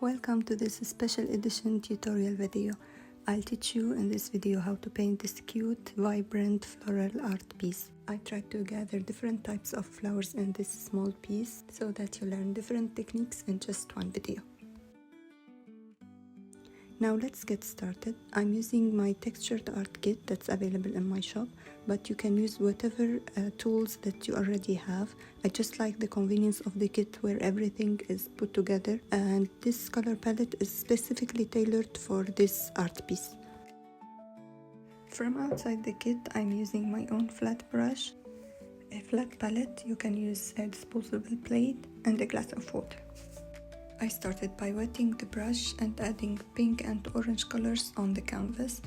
Welcome to this special edition tutorial video. I'll teach you in this video how to paint this cute, vibrant floral art piece. I tried to gather different types of flowers in this small piece so that you learn different techniques in just one video. Now let's get started. I'm using my textured art kit that's available in my shop, but you can use whatever tools that you already have. I just like the convenience of the kit where everything is put together, and this color palette is specifically tailored for this art piece. From outside the kit, I'm using my own flat brush, a flat palette. You can use a disposable plate and a glass of water. I started by wetting the brush and adding pink and orange colors on the canvas.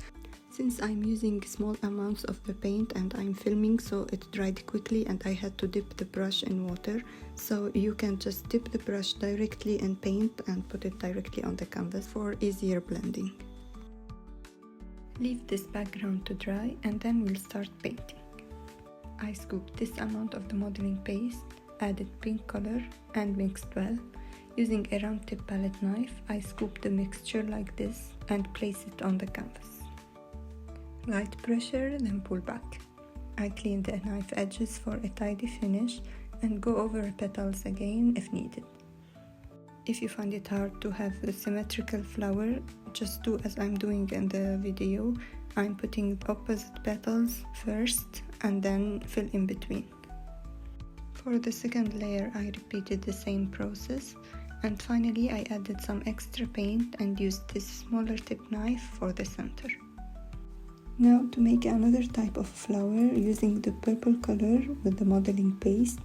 Since I'm using small amounts of the paint and I'm filming, so it dried quickly and I had to dip the brush in water. So you can just dip the brush directly in paint and put it directly on the canvas for easier blending. Leave this background to dry and then we'll start painting. I scooped this amount of the modeling paste, added pink color and mixed well. Using a round tip palette knife, I scoop the mixture like this and place it on the canvas. Light pressure, then pull back. I clean the knife edges for a tidy finish and go over petals again if needed. If you find it hard to have a symmetrical flower, just do as I'm doing in the video. I'm putting opposite petals first and then fill in between. For the second layer, I repeated the same process. And finally, I added some extra paint and used this smaller tip knife for the center. Now to make another type of flower, using the purple color with the modeling paste,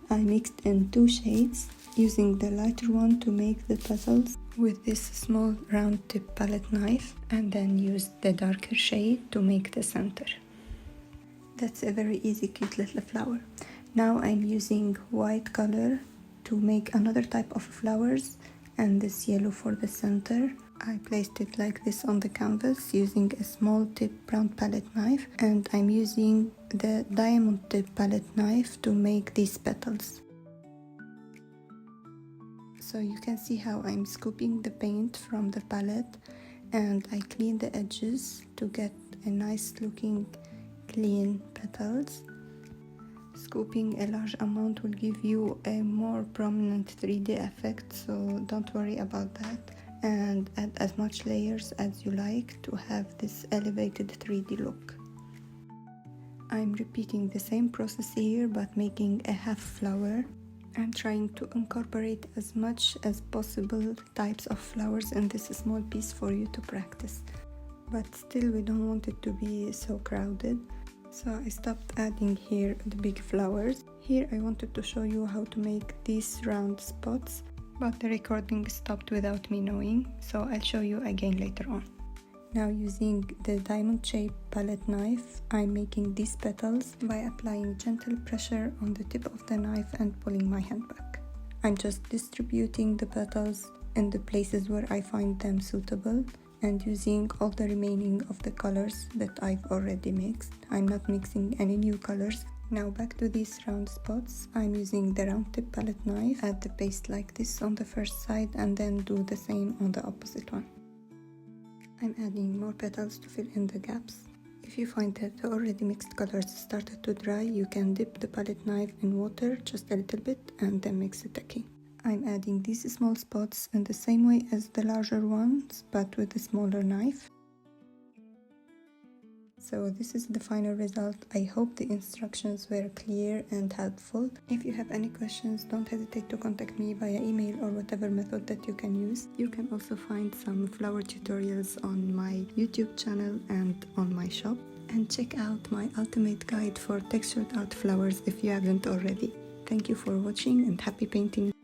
I mixed in two shades, using the lighter one to make the petals with this small round tip palette knife, and then used the darker shade to make the center. That's a very easy, cute little flower. Now I'm using white color to make another type of flowers and this yellow for the center. I placed it like this on the canvas using a small tip brown palette knife, and I'm using the diamond tip palette knife to make these petals. So you can see how I'm scooping the paint from the palette and I clean the edges to get a nice looking clean petals. Scooping a large amount will give you a more prominent 3D effect, so don't worry about that, and add as much layers as you like to have this elevated 3D look. I'm repeating the same process here but making a half flower. I'm trying to incorporate as much as possible types of flowers in this small piece for you to practice, but still we don't want it to be so crowded. So I stopped adding here the big flowers. Here I wanted to show you how to make these round spots, but the recording stopped without me knowing, so I'll show you again later on. Now using the diamond shaped palette knife, I'm making these petals by applying gentle pressure on the tip of the knife and pulling my hand back. I'm just distributing the petals in the places where I find them suitable, and using all the remaining of the colors that I've already mixed. I'm not mixing any new colors. Now back to these round spots, I'm using the round tip palette knife, add the paste like this on the first side and then do the same on the opposite one. I'm adding more petals to fill in the gaps. If you find that the already mixed colors started to dry, you can dip the palette knife in water just a little bit and then mix it again. I'm adding these small spots in the same way as the larger ones, but with a smaller knife. So this is the final result. I hope the instructions were clear and helpful. If you have any questions, don't hesitate to contact me via email or whatever method that you can use. You can also find some flower tutorials on my YouTube channel and on my shop. And check out my ultimate guide for textured art flowers if you haven't already. Thank you for watching and happy painting!